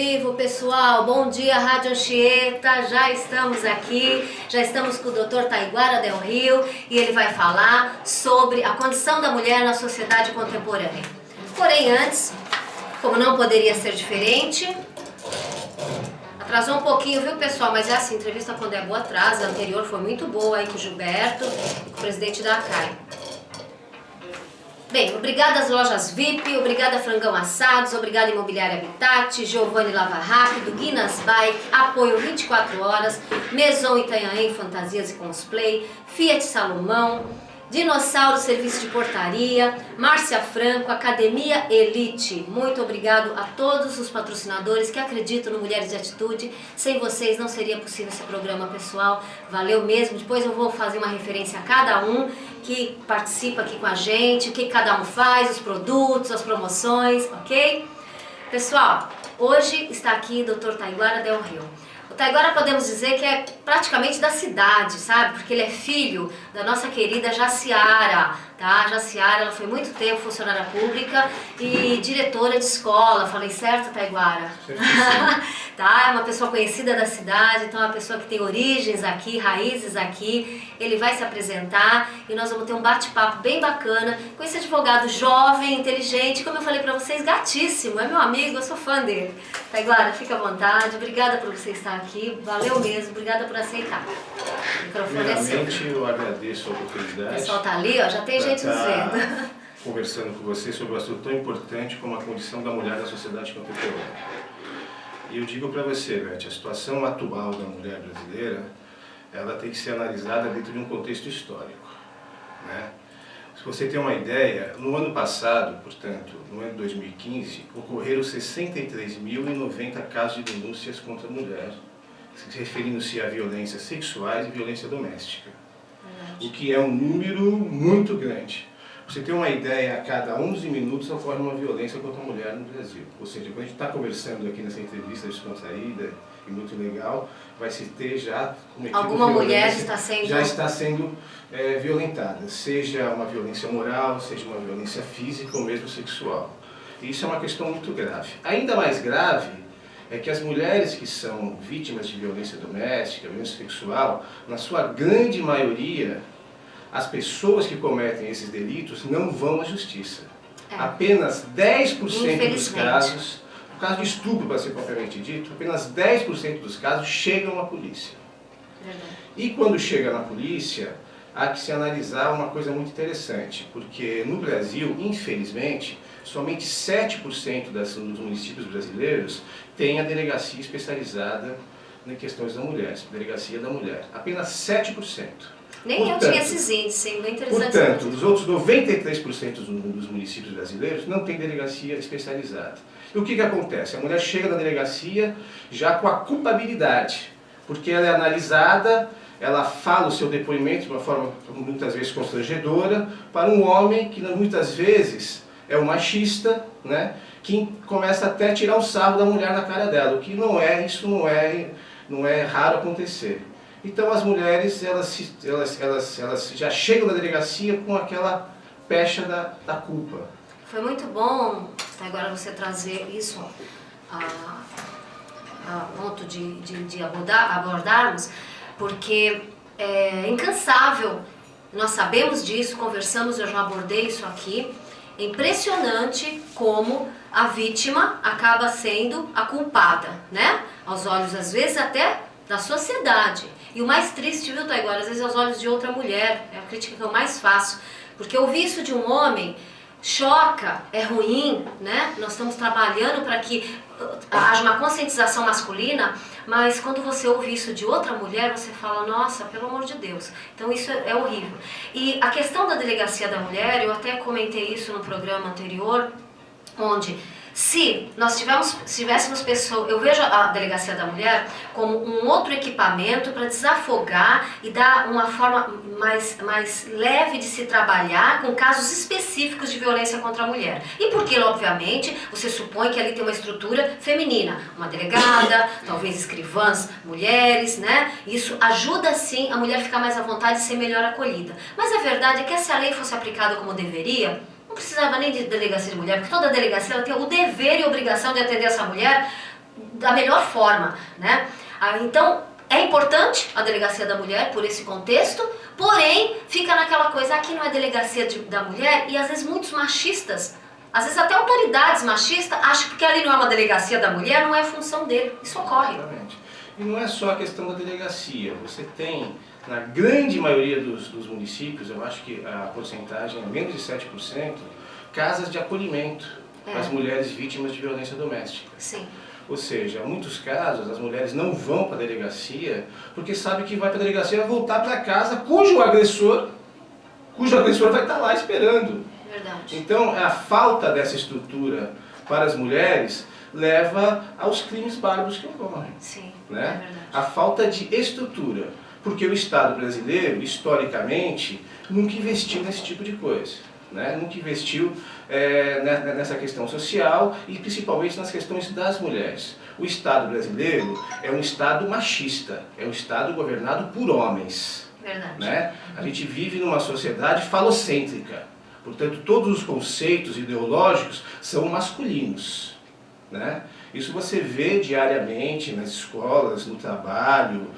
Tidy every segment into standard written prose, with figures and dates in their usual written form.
Vivo, pessoal, bom dia, Rádio Anchieta, já estamos aqui, já estamos com o Dr. Taiguara Del Rio e ele vai falar sobre a condição da mulher na sociedade contemporânea. Porém, antes, como não poderia ser diferente, atrasou um pouquinho, viu, pessoal, mas é assim, entrevista quando é boa atrasa, a anterior foi muito boa aí com o Gilberto, com o presidente da ACAI. Bem, obrigada às lojas VIP, obrigada Frangão Assados, obrigada Imobiliária Habitat, Giovanni Lava Rápido, Guinness Bike, Apoio 24 Horas, Maison Itanhaém Fantasias e Cosplay, Fiat Salomão, Dinossauro Serviço de Portaria, Márcia Franco, Academia Elite. Muito obrigado a todos os patrocinadores que acreditam no Mulheres de Atitude. Sem vocês não seria possível esse programa, pessoal. Valeu mesmo. Depois eu vou fazer uma referência a cada um que participa aqui com a gente, o que cada um faz, os produtos, as promoções, ok? Pessoal, hoje está aqui o Dr. Taiguara Del Rio. O Taiguara podemos dizer que é praticamente da cidade, sabe? Porque ele é filho da nossa querida Jaciara, tá? Jaciara, ela foi muito tempo funcionária pública e diretora de escola. Falei certo, Taiguara? Tá? É uma pessoa conhecida da cidade, então é uma pessoa que tem origens aqui, raízes aqui. Ele vai se apresentar e nós vamos ter um bate-papo bem bacana com esse advogado jovem, inteligente, como eu falei pra vocês, gatíssimo. É meu amigo, eu sou fã dele. Taiguara, fica à vontade. Obrigada por você estar aqui. Valeu mesmo. Obrigada por aceitar. O microfone é seu. Primeiramente, eu agradeço a oportunidade. O pessoal tá ali, ó, já tem gente nos vendo. Conversando com você sobre um assunto tão importante como a condição da mulher na sociedade contemporânea. E eu digo para você, Beth, a situação atual da mulher brasileira, ela tem que ser analisada dentro de um contexto histórico, né? Se você tem uma ideia, no ano passado, portanto, no ano de 2015, ocorreram 63.090 casos de denúncias contra a mulher, referindo-se a violências sexuais e violência doméstica, o que é um número muito grande. Você tem uma ideia, a cada 11 minutos ocorre uma violência contra a mulher no Brasil. Ou seja, quando a gente está conversando aqui nessa entrevista descontraída e muito legal, vai se ter já cometido alguma mulher está sendo... já está sendo violentada, seja uma violência moral, seja uma violência física ou mesmo sexual. E isso é uma questão muito grave. Ainda mais grave é que as mulheres que são vítimas de violência doméstica, violência sexual, na sua grande maioria, as pessoas que cometem esses delitos não vão à justiça. Apenas 10% dos casos, no caso de estupro, para ser propriamente dito, apenas 10% dos casos chegam à polícia. E quando chega na polícia, há que se analisar uma coisa muito interessante, porque no Brasil, infelizmente, somente 7% dos municípios brasileiros têm a delegacia especializada em questões da mulher, delegacia da mulher. Apenas 7%. Nem portanto, eu tinha esses índices, bem interessante. Portanto, os outros 93% dos municípios brasileiros não têm delegacia especializada. E o que acontece? A mulher chega na delegacia já com a culpabilidade, porque ela é analisada, ela fala o seu depoimento de uma forma muitas vezes constrangedora para um homem que muitas vezes é um machista, né, que começa até a tirar um sarro da mulher na cara dela, o que isso não é raro acontecer. Então as mulheres, elas já chegam na delegacia com aquela pecha da culpa. Foi muito bom agora você trazer isso a ponto de abordarmos, porque é incansável, nós sabemos disso, conversamos, eu já abordei isso aqui, é impressionante como a vítima acaba sendo a culpada, né? Aos olhos, às vezes, até da sociedade. E o mais triste, viu, Taiguara, às vezes aos olhos de outra mulher, é a crítica que eu mais faço, porque ouvir isso de um homem choca, é ruim, né? Nós estamos trabalhando para que haja uma conscientização masculina, mas quando você ouve isso de outra mulher, você fala, nossa, pelo amor de Deus. Então isso é horrível. E a questão da delegacia da mulher, eu até comentei isso no programa anterior, onde se nós tivéssemos pessoas, eu vejo a delegacia da mulher como um outro equipamento para desafogar e dar uma forma mais leve de se trabalhar com casos específicos de violência contra a mulher. E porque, obviamente, você supõe que ali tem uma estrutura feminina, uma delegada, talvez escrivãs, mulheres, né? Isso ajuda sim a mulher ficar mais à vontade e ser melhor acolhida. Mas a verdade é que se a lei fosse aplicada como deveria, não precisava nem de delegacia de mulher, porque toda delegacia ela tem o dever e obrigação de atender essa mulher da melhor forma, né? Então, é importante a delegacia da mulher por esse contexto, porém, fica naquela coisa, aqui não é delegacia da mulher, e às vezes muitos machistas, às vezes até autoridades machistas, acham que ali não é uma delegacia da mulher, não é função dele. Isso ocorre. Exatamente. E não é só a questão da delegacia, você tem, na grande maioria dos municípios, eu acho que a porcentagem é menos de 7%, casas de acolhimento para as mulheres vítimas de violência doméstica. Sim. Ou seja, em muitos casos as mulheres não vão para a delegacia porque sabem que vai para a delegacia e vai voltar para casa cujo agressor vai estar lá esperando. Verdade. Então a falta dessa estrutura para as mulheres leva aos crimes bárbaros que ocorrem. Sim, Né? é verdade. A falta de estrutura, porque o Estado brasileiro, historicamente, nunca investiu nesse tipo de coisa. Né? Nunca investiu nessa questão social e principalmente nas questões das mulheres. O Estado brasileiro é um Estado machista, é um Estado governado por homens. Verdade. Né? A gente vive numa sociedade falocêntrica, portanto todos os conceitos ideológicos são masculinos. Né? Isso você vê diariamente nas escolas, no trabalho,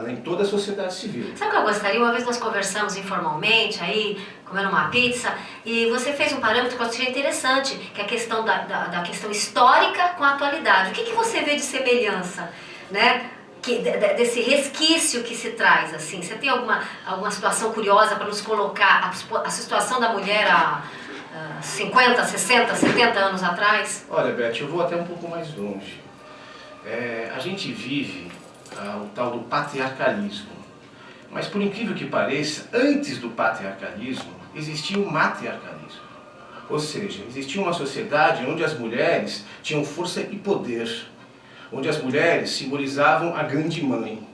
em toda a sociedade civil. Sabe o que eu gostaria? Uma vez nós conversamos informalmente, aí, comendo uma pizza, e você fez um parâmetro que eu achei interessante, que é a questão da questão histórica com a atualidade. O que você vê de semelhança, né? Desse resquício que se traz, assim? Você tem alguma situação curiosa para nos colocar a situação da mulher há 50, 60, 70 anos atrás? Olha, Beth, eu vou até um pouco mais longe. A gente vive o tal do patriarcalismo. Mas por incrível que pareça, antes do patriarcalismo, existia o matriarcalismo. Ou seja, existia uma sociedade onde as mulheres tinham força e poder, onde as mulheres simbolizavam a grande mãe,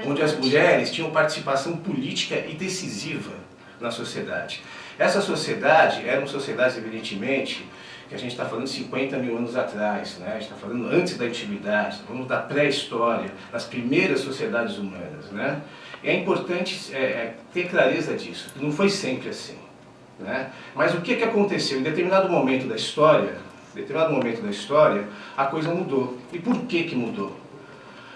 onde as mulheres tinham participação política e decisiva na sociedade. Essa sociedade eram sociedades, evidentemente, que a gente está falando de 50 mil anos atrás, né? A gente está falando antes da antiguidade, vamos da pré-história, das primeiras sociedades humanas. Né? E é importante ter clareza disso, não foi sempre assim. Né? Mas o que aconteceu? Em determinado momento da história, a coisa mudou. E por que mudou?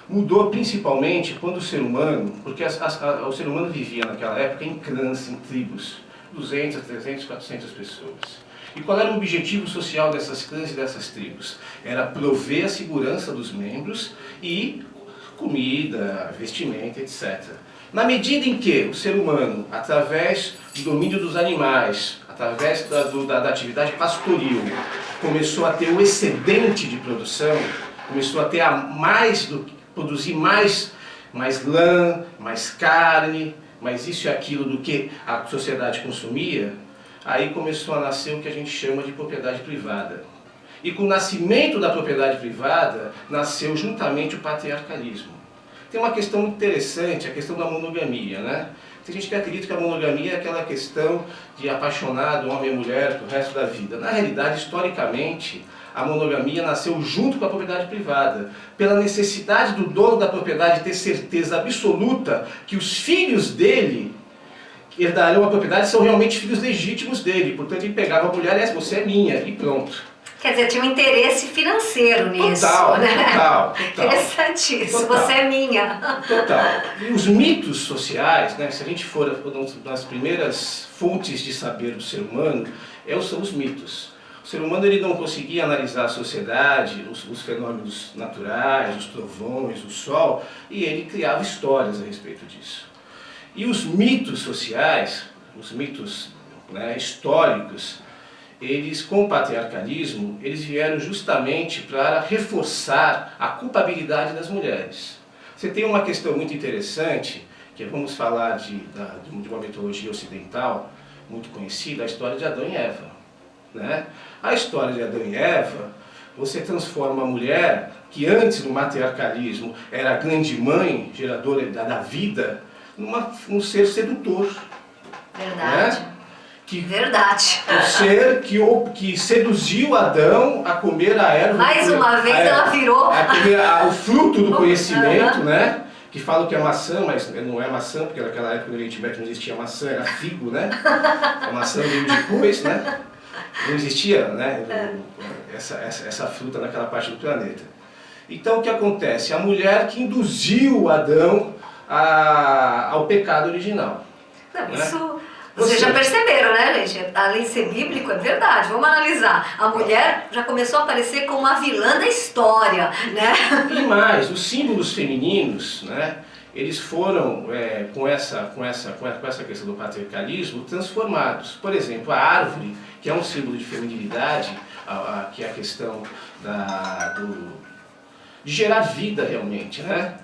Mudou principalmente quando o ser humano, porque o ser humano vivia naquela época em clãs, em tribos, 200, 300, 400 pessoas. E qual era o objetivo social dessas clãs e dessas tribos? Era prover a segurança dos membros e comida, vestimenta, etc. Na medida em que o ser humano, através do domínio dos animais, através da atividade pastoril, começou a ter o excedente de produção, começou a ter produzir mais lã, mais carne, mais isso e aquilo do que a sociedade consumia, aí começou a nascer o que a gente chama de propriedade privada. E com o nascimento da propriedade privada, nasceu juntamente o patriarcalismo. Tem uma questão muito interessante, a questão da monogamia, né? Tem gente que acredita que a monogamia é aquela questão de apaixonado homem e mulher pro resto da vida. Na realidade, historicamente, a monogamia nasceu junto com a propriedade privada, pela necessidade do dono da propriedade ter certeza absoluta que os filhos dele que herdarão a propriedade são realmente filhos legítimos dele. Portanto, ele pegava a mulher e você é minha, e pronto. Quer dizer, tinha um interesse financeiro nisso, total, né? Total. Interessantíssimo, Total. você é minha. Total. E os mitos sociais, né, se a gente for nas primeiras fontes de saber do ser humano, são os mitos. O ser humano ele não conseguia analisar a sociedade, os fenômenos naturais, os trovões, o sol, e ele criava histórias a respeito disso. E os mitos sociais, os mitos, né, históricos, eles, com o patriarcalismo, eles vieram justamente para reforçar a culpabilidade das mulheres. Você tem uma questão muito interessante, que vamos falar de uma mitologia ocidental muito conhecida, a história de Adão e Eva. Né? A história de Adão e Eva, você transforma a mulher, que antes no matriarcalismo era a grande mãe, geradora da vida, num ser sedutor. Verdade. Né? Verdade. O ser que seduziu Adão a comer a erva. Mais uma vez ela virou. A comer o fruto do conhecimento, né? Que falam que é maçã, mas não é maçã, porque naquela época no Oriente Médio não existia maçã, era figo, né? A maçã veio depois, né? Não existia, né? Essa fruta naquela parte do planeta. Então o que acontece? A mulher que induziu Adão ao pecado original. Não, né? isso vocês já perceberam, né, gente? Além de ser bíblico, é verdade. Vamos analisar. A mulher já começou a aparecer como uma vilã da história, né? E mais, os símbolos femininos, né, eles foram, com essa questão do patriarcalismo, transformados. Por exemplo, a árvore, que é um símbolo de feminilidade, que é a questão de gerar vida realmente, né?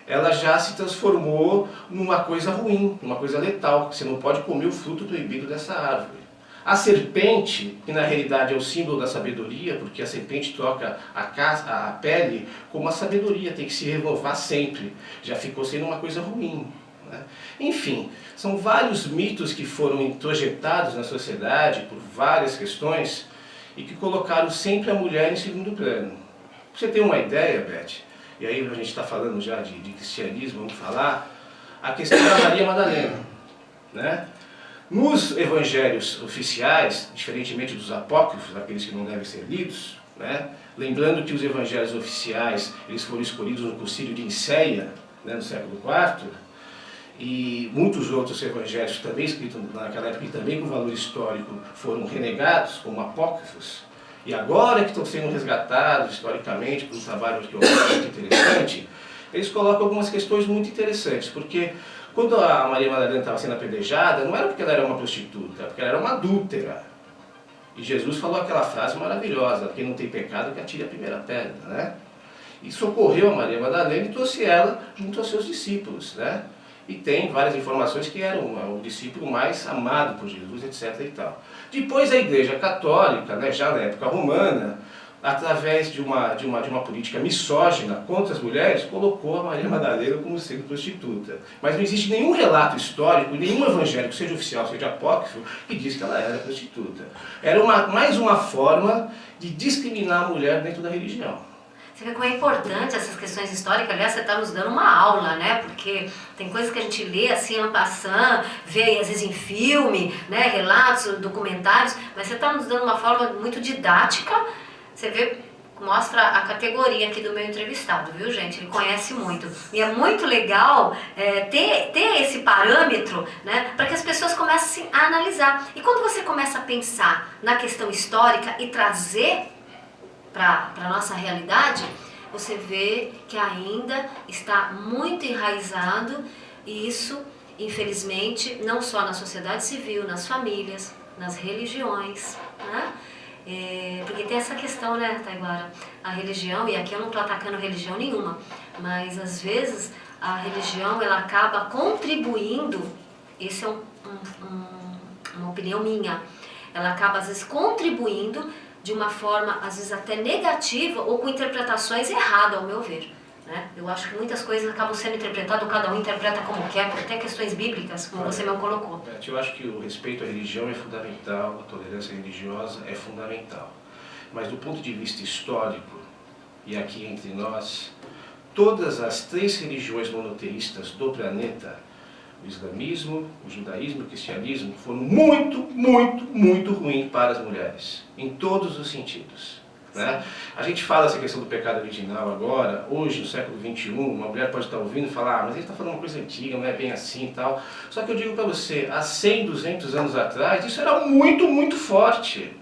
Ela já se transformou numa coisa ruim, numa coisa letal, que você não pode comer o fruto proibido dessa árvore. A serpente, que na realidade é o símbolo da sabedoria, porque a serpente troca a pele como a sabedoria, tem que se renovar sempre, já ficou sendo uma coisa ruim. Né? Enfim, são vários mitos que foram introjetados na sociedade por várias questões e que colocaram sempre a mulher em segundo plano. Pra você ter uma ideia, Beth, e aí a gente está falando já de cristianismo, vamos falar, a questão da Maria Madalena. Né? Nos evangelhos oficiais, diferentemente dos apócrifos, aqueles que não devem ser lidos, né? Lembrando que os evangelhos oficiais eles foram escolhidos no Concílio de Nicéia, né, no século IV, e muitos outros evangelhos também escritos naquela época e também com valor histórico foram renegados como apócrifos. E agora que estão sendo resgatados historicamente por um trabalho arqueológico muito interessante, eles colocam algumas questões muito interessantes, porque quando a Maria Madalena estava sendo apedrejada, não era porque ela era uma prostituta, era porque ela era uma adúltera. E Jesus falou aquela frase maravilhosa, quem não tem pecado que atire a primeira pedra, né? E socorreu a Maria Madalena e trouxe ela junto aos seus discípulos, né? E tem várias informações que era o discípulo mais amado por Jesus, etc. e tal. Depois a Igreja Católica, né, já na época romana, através de uma política misógina contra as mulheres, colocou a Maria Madalena como sendo prostituta. Mas não existe nenhum relato histórico, nenhum evangélico, seja oficial, seja apócrifo, que diz que ela era prostituta. Era mais uma forma de discriminar a mulher dentro da religião. Você vê como é importante essas questões históricas. Aliás, você está nos dando uma aula, né? Porque tem coisas que a gente lê assim, en passant, vê às vezes em filme, né? Relatos, documentários, mas você está nos dando uma forma muito didática. Você vê, mostra a categoria aqui do meu entrevistado, viu, gente? Ele conhece muito. E é muito legal ter esse parâmetro, né? Para que as pessoas comecem a analisar. E quando você começa a pensar na questão histórica e trazer para a nossa realidade, você vê que ainda está muito enraizado e isso, infelizmente, não só na sociedade civil, nas famílias, nas religiões, né? Porque tem essa questão, né, Taiguara? A religião, e aqui eu não estou atacando religião nenhuma, mas às vezes a religião ela acaba contribuindo, isso é uma opinião minha, ela acaba às vezes contribuindo de uma forma, às vezes até negativa ou com interpretações erradas, ao meu ver. Né? Eu acho que muitas coisas acabam sendo interpretadas, cada um interpreta como quer, até questões bíblicas, como você mesmo colocou. Eu acho que o respeito à religião é fundamental, a tolerância religiosa é fundamental. Mas do ponto de vista histórico, e aqui entre nós, todas as 3 religiões monoteístas do planeta, o islamismo, o judaísmo e o cristianismo, foram muito, muito, muito ruins para as mulheres, em todos os sentidos. Né? A gente fala essa questão do pecado original agora, hoje, no século XXI, uma mulher pode estar ouvindo e falar, mas ele está falando uma coisa antiga, não é bem assim e tal. Só que eu digo para você, há 100, 200 anos atrás, isso era muito, muito forte.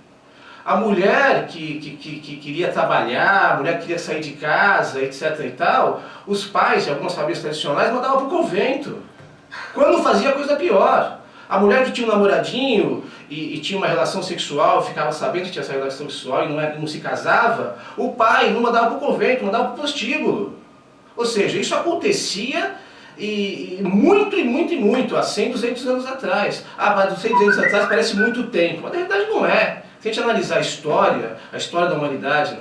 A mulher que queria trabalhar, a mulher que queria sair de casa, etc. e tal, os pais de algumas famílias tradicionais mandavam para o convento. Quando fazia coisa pior. A mulher que tinha um namoradinho e tinha uma relação sexual, ficava sabendo que tinha essa relação sexual e não se casava, o pai não mandava para o convento, mandava para o prostíbulo. Ou seja, isso acontecia muito, há 100, 200 anos atrás. Ah, mas 100, 200 anos atrás parece muito tempo, mas na verdade não é. Se a gente analisar a história da humanidade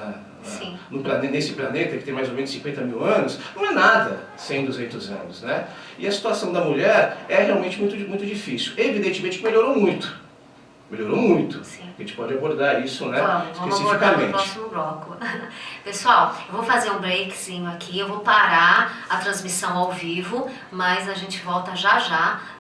nesse planeta, que tem mais ou menos 50 mil anos, não é nada 100, 200 anos, né? E a situação da mulher é realmente muito, muito difícil. Evidentemente que melhorou muito. Melhorou muito. Sim. A gente pode abordar isso, né? Vamos abordar no próximo bloco. Pessoal, eu vou fazer um breakzinho aqui, eu vou parar a transmissão ao vivo, mas a gente volta já já